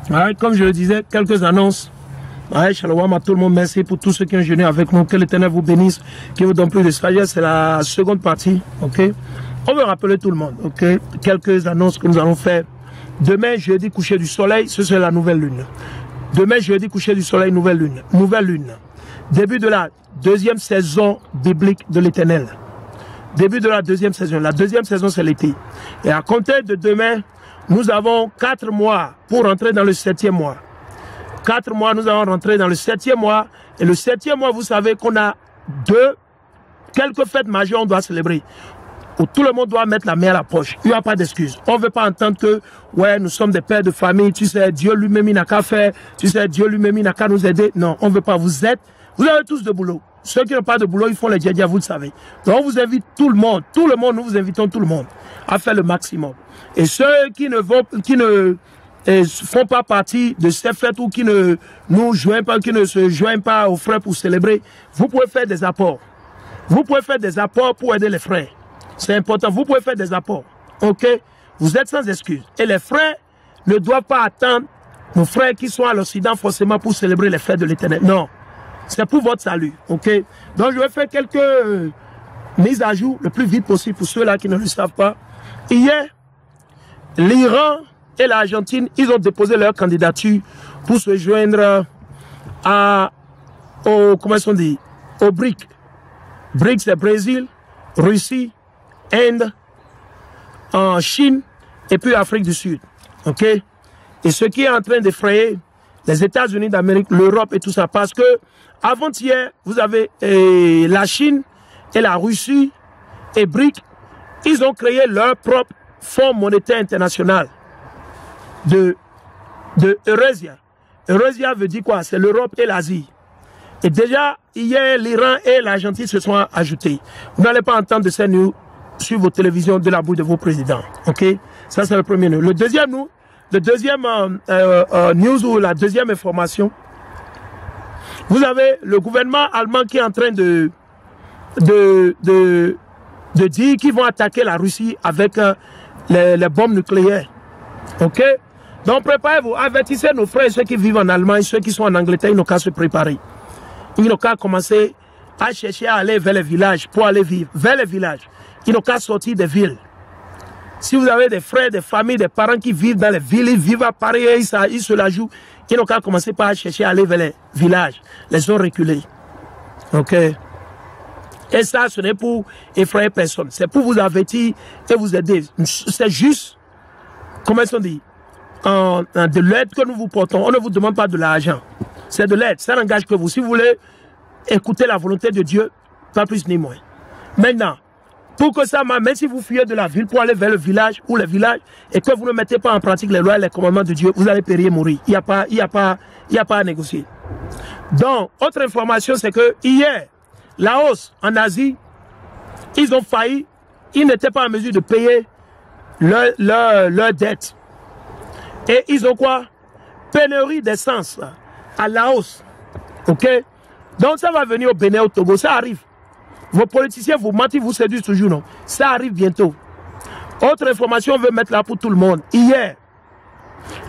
Ouais, comme je le disais, quelques annonces. Ouais, shalom à tout le monde, merci pour tous ceux qui ont jeûné avec nous. Que l'Éternel vous bénisse, qu'il vous donne plus de sagesse. C'est la seconde partie, ok. On veut rappeler tout le monde, ok. Quelques annonces que nous allons faire. Demain, jeudi, coucher du soleil, ce sera la nouvelle lune. Demain, jeudi, coucher du soleil, nouvelle lune. Nouvelle lune. Début de la deuxième saison biblique de l'Éternel. Début de la deuxième saison. La deuxième saison, c'est l'été. Et à compter de demain, nous avons 4 mois pour rentrer dans le 7e mois. 4 mois, nous allons rentrer dans le 7e mois. Et le 7e mois, vous savez qu'on a quelques fêtes majeures on doit célébrer. Où tout le monde doit mettre la main à la poche. Il n'y a pas d'excuse. On ne veut pas entendre que, ouais, nous sommes des pères de famille, tu sais, Dieu lui-même, il n'a qu'à faire, tu sais, Dieu lui-même, il n'a qu'à nous aider. Non, on ne veut pas. Vous avez tous de boulot. Ceux qui n'ont pas de boulot, ils font les djadja, vous le savez. Donc, on vous invite tout le monde, nous vous invitons tout le monde à faire le maximum. Et ceux qui ne font pas partie de ces fêtes ou qui ne nous joignent pas, qui ne se joignent pas aux frères pour célébrer, vous pouvez faire des apports. Vous pouvez faire des apports pour aider les frères. C'est important. Vous pouvez faire des apports. Ok? Vous êtes sans excuse. Et les frères ne doivent pas attendre nos frères qui sont à l'Occident forcément pour célébrer les fêtes de l'Éternel. Non. C'est pour votre salut. Ok? Donc je vais faire quelques mises à jour le plus vite possible pour ceux-là qui ne le savent pas. Hier, l'Iran et l'Argentine, ils ont déposé leur candidature pour se joindre au BRIC. BRIC, c'est Brésil, Russie, Inde, en Chine et puis Afrique du Sud. Ok? Et ce qui est en train d'effrayer les États-Unis d'Amérique, l'Europe et tout ça, parce que avant-hier, vous avez la Chine et la Russie et BRIC, ils ont créé leur propre fonds monétaire international de Eurasia. Eurasia veut dire quoi? C'est l'Europe et l'Asie. Et déjà, hier, l'Iran et l'Argentine se sont ajoutés. Vous n'allez pas entendre de ces news sur vos télévisions de la bouche de vos présidents. Ok? Ça, c'est le premier news. Le deuxième news, news ou la deuxième information, vous avez le gouvernement allemand qui est en train de dire qu'ils vont attaquer la Russie avec les bombes nucléaires. Ok? Donc préparez-vous, avertissez nos frères, ceux qui vivent en Allemagne, ceux qui sont en Angleterre, ils n'ont qu'à se préparer. Ils n'ont qu'à commencer à chercher à aller vers les villages pour aller vivre. Vers les villages. Ils n'ont qu'à sortir des villes. Si vous avez des frères, des familles, des parents qui vivent dans les villes, ils vivent à Paris, ils se la jouent. Ils n'ont qu'à commencer par chercher à aller vers les villages, les zones reculées. Ok? Et ça, ce n'est pour effrayer personne. C'est pour vous avertir et vous aider. C'est juste, comment est-ce qu'on dit, de l'aide que nous vous portons. On ne vous demande pas de l'argent. C'est de l'aide. Ça n'engage que vous. Si vous voulez écouter la volonté de Dieu, pas plus ni moins. Maintenant, pour que ça marche, même si vous fuyez de la ville pour aller vers le village ou les villages et que vous ne mettez pas en pratique les lois et les commandements de Dieu, vous allez périr et mourir. Il n'y a pas à négocier. Donc, autre information, c'est que hier, Laos, en Asie, ils ont failli, ils n'étaient pas en mesure de payer leur dette. Et ils ont quoi? Pénurie d'essence à Laos. Ok? Donc ça va venir au Bénin, au Togo, ça arrive. Vos politiciens vous mentent, ils vous séduisent toujours, non? Ça arrive bientôt. Autre information, on veut mettre là pour tout le monde. Hier,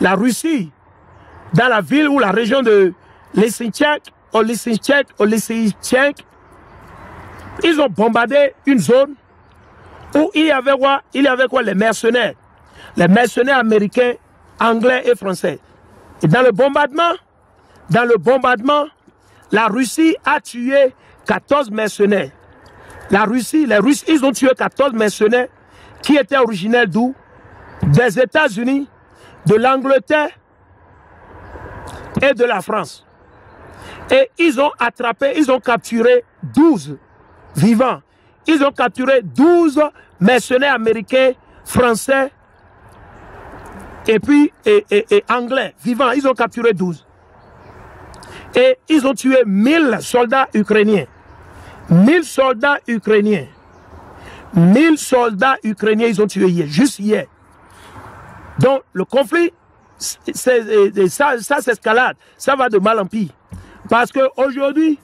la Russie, dans la ville ou la région de Lysychansk, ils ont bombardé une zone où il y avait quoi? Il y avait quoi? Les mercenaires. Les mercenaires américains, anglais et français. Et dans le bombardement, la Russie a tué 14 mercenaires. Les Russes, ils ont tué 14 mercenaires qui étaient originaires d'où? Des États-Unis, de l'Angleterre et de la France. Et ils ont capturé 12 vivants. Ils ont capturé 12 mercenaires américains, français et puis anglais vivants. Ils ont capturé 12. Et ils ont tué 1000 soldats ukrainiens. 1000 soldats ukrainiens. 1000 soldats ukrainiens, ils ont tué hier, juste hier. Donc, le conflit, ça s'escalade. Ça va de mal en pire. Parce que aujourd'hui,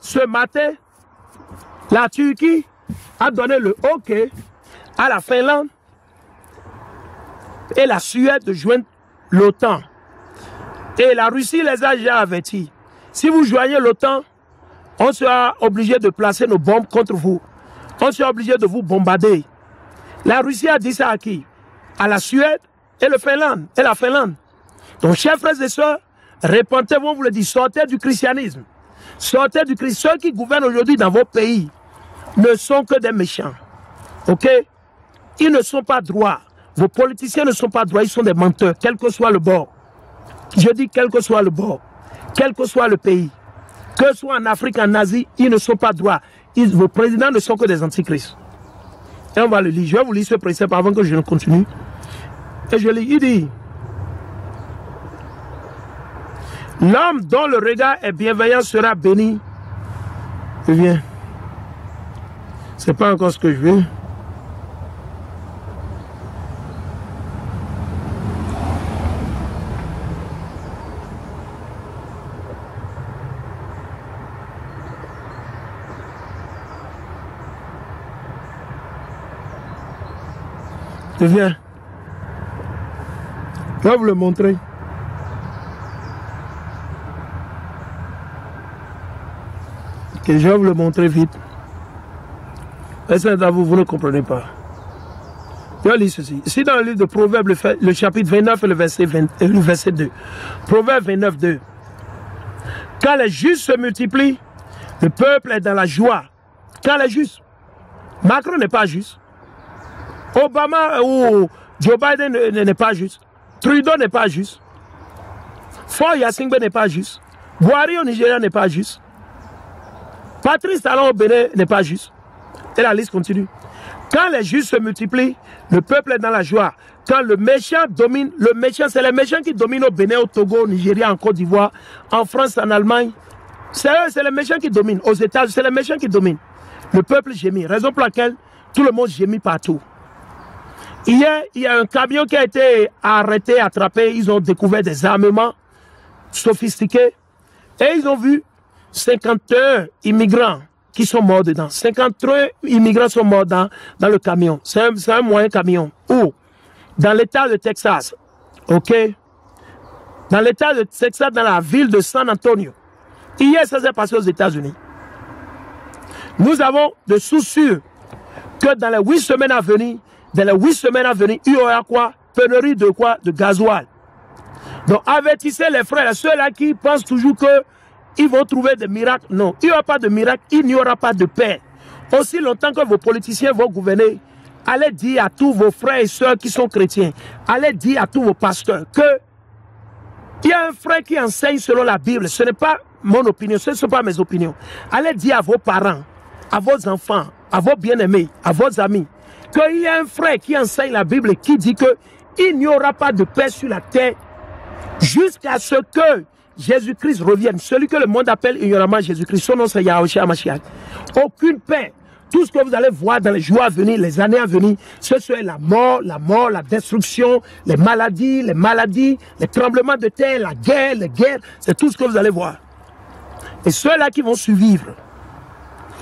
ce matin, la Turquie a donné le OK à la Finlande et la Suède de joindre l'OTAN. Et la Russie les a déjà avertis. Si vous joignez l'OTAN, on sera obligé de placer nos bombes contre vous. On sera obligé de vous bombarder. La Russie a dit ça à qui? À la Suède et la Finlande. Donc, chers frères et sœurs, répentez-vous, on vous le dit, sortez du christianisme. Sortez du christianisme. Ceux qui gouvernent aujourd'hui dans vos pays ne sont que des méchants. Ok? Ils ne sont pas droits. Vos politiciens ne sont pas droits, ils sont des menteurs, quel que soit le bord. Je dis quel que soit le bord, quel que soit le pays. Que ce soit en Afrique, en Asie, ils ne sont pas droits. Vos présidents ne sont que des antichrists. Et on va le lire. Je vais vous lire ce précepte avant que je ne continue. Et je lis, il dit, l'homme dont le regard est bienveillant sera béni. Eh bien, c'est pas encore ce que je veux. Je viens. Je vais vous le montrer. Ok, je vais vous le montrer vite. Vous ne comprenez pas. Je vais lire ceci. Ici dans le livre de Proverbes, le chapitre 29 et le verset 2. Proverbes 29, 2. Quand les justes se multiplient, le peuple est dans la joie. Quand les justes. Macron n'est pas juste. Obama ou Joe Biden n'est pas juste. Trudeau n'est pas juste. Faure Gnassingbé n'est pas juste. Buhari au Nigeria n'est pas juste. Patrice Talon au Bénin n'est pas juste. Et la liste continue. Quand les justes se multiplient, le peuple est dans la joie. Quand le méchant domine, le méchant, c'est les méchants qui dominent au Bénin, au Togo, au Nigeria, en Côte d'Ivoire, en France, en Allemagne. C'est eux, c'est les méchants qui dominent. Aux États-Unis, c'est les méchants qui dominent. Le peuple gémit. Raison pour laquelle tout le monde gémit partout. Hier, il y a un camion qui a été arrêté, attrapé. Ils ont découvert des armements sophistiqués. Et ils ont vu 51 immigrants qui sont morts dedans. 53 immigrants sont morts dans le camion. C'est un moyen camion. Où? Dans l'état de Texas. OK? Dans l'état de Texas, dans la ville de San Antonio. Hier, ça s'est passé aux États-Unis. Nous avons de sources que dans les 8 semaines à venir, il y aura quoi? Pénurie de quoi? De gasoil. Donc, avertissez les frères, ceux-là qui pensent toujours qu'ils vont trouver des miracles. Non, il n'y aura pas de miracle, il n'y aura pas de paix. Aussi longtemps que vos politiciens vont gouverner, allez dire à tous vos frères et sœurs qui sont chrétiens, allez dire à tous vos pasteurs que il y a un frère qui enseigne selon la Bible. Ce n'est pas mon opinion, ce ne sont pas mes opinions. Allez dire à vos parents, à vos enfants, à vos bien-aimés, à vos amis, qu'il y a un frère qui enseigne la Bible et qui dit qu'il n'y aura pas de paix sur la terre jusqu'à ce que Jésus-Christ revienne. Celui que le monde appelle ignoramment Jésus-Christ, son nom c'est Yahushua Mashiach. Aucune paix. Tout ce que vous allez voir dans les jours à venir, les années à venir, ce serait la mort, la destruction, les maladies, les tremblements de terre, la guerre, les guerres. C'est tout ce que vous allez voir. Et ceux-là qui vont survivre,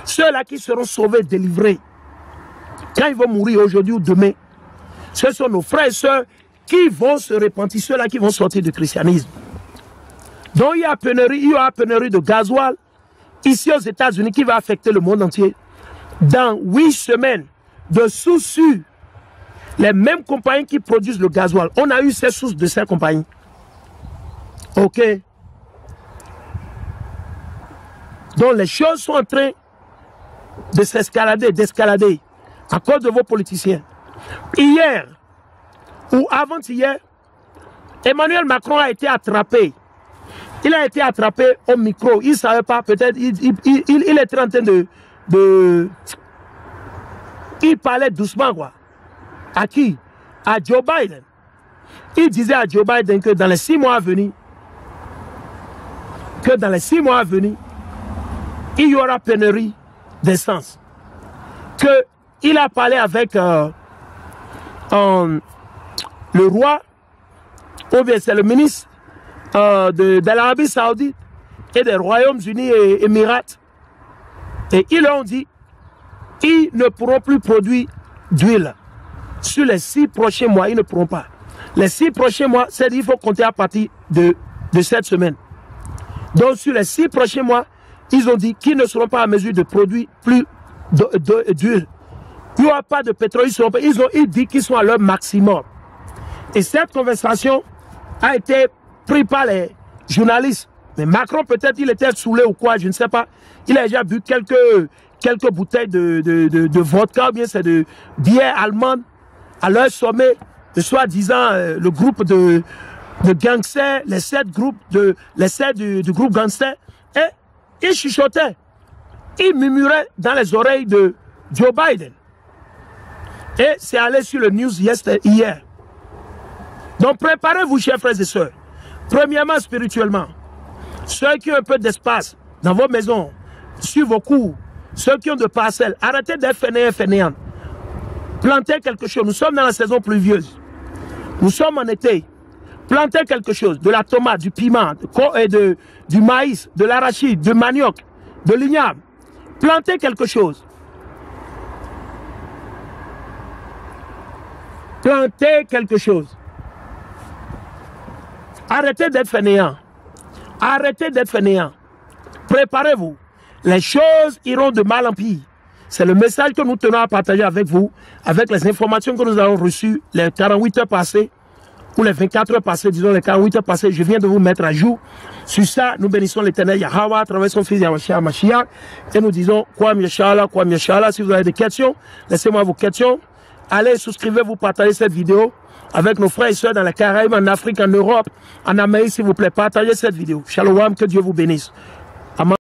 ceux-là qui seront sauvés, délivrés, quand ils vont mourir aujourd'hui ou demain, ce sont nos frères et sœurs qui vont se repentir, ceux-là qui vont sortir du christianisme. Donc il y aura pénurie de gasoil ici aux États-Unis qui va affecter le monde entier. Dans 8 semaines, de sources, les mêmes compagnies qui produisent le gasoil, on a eu ces sources de ces compagnies. Ok. Donc les choses sont en train de d'escalader à cause de vos politiciens. Hier ou avant-hier, Emmanuel Macron a été attrapé. Il a été attrapé au micro. Il ne savait pas, peut-être, il était en train il parlait doucement, quoi. À qui? À Joe Biden. Il disait à Joe Biden que dans les 6 mois à venir, il y aura pénurie d'essence. Il a parlé avec le roi, ou bien c'est le ministre de l'Arabie Saoudite et des Royaumes-Unis et Émirats. Et ils ont dit, ils ne pourront plus produire d'huile. Sur les 6 prochains mois, ils ne pourront pas. Les 6 prochains mois, c'est-à-dire qu'il faut compter à partir de cette semaine. Donc, sur les 6 prochains mois, ils ont dit qu'ils ne seront pas à mesure de produire plus d'huile. Il n'y aura pas de pétrole. Ils dit qu'ils sont à leur maximum. Et cette conversation a été prise par les journalistes. Mais Macron, peut-être, il était saoulé ou quoi, je ne sais pas. Il a déjà bu quelques bouteilles de vodka, ou bien c'est de bière allemande à leur sommet, de soi-disant le groupe de gangsters, les 7 groupes du groupe gangster. Et il chuchotait, il murmurait dans les oreilles de Joe Biden. Et c'est allé sur le news hier. Donc préparez-vous, chers frères et sœurs. Premièrement, spirituellement. Ceux qui ont un peu d'espace dans vos maisons, sur vos cours, ceux qui ont de parcelles, arrêtez d'être fainéants. Plantez quelque chose. Nous sommes dans la saison pluvieuse. Nous sommes en été. Plantez quelque chose. De la tomate, du piment, du maïs, de l'arachide, du manioc, de l'igname. Plantez quelque chose. Plantez quelque chose. Arrêtez d'être fainéants. Arrêtez d'être fainéants. Préparez-vous. Les choses iront de mal en pire. C'est le message que nous tenons à partager avec vous, avec les informations que nous avons reçues les 48 heures passées, ou les 24 heures passées, disons les 48 heures passées. Je viens de vous mettre à jour. Sur ça, nous bénissons l'Éternel Yahweh à travers son fils Yahweh Mashiach. Et nous disons, Kwam Yeshala, Kwam Yeshala. Si vous avez des questions, laissez-moi vos questions. Allez, souscrivez-vous, partagez cette vidéo avec nos frères et sœurs dans les Caraïbes, en Afrique, en Europe, en Amérique, s'il vous plaît. Partagez cette vidéo. Shalom, que Dieu vous bénisse.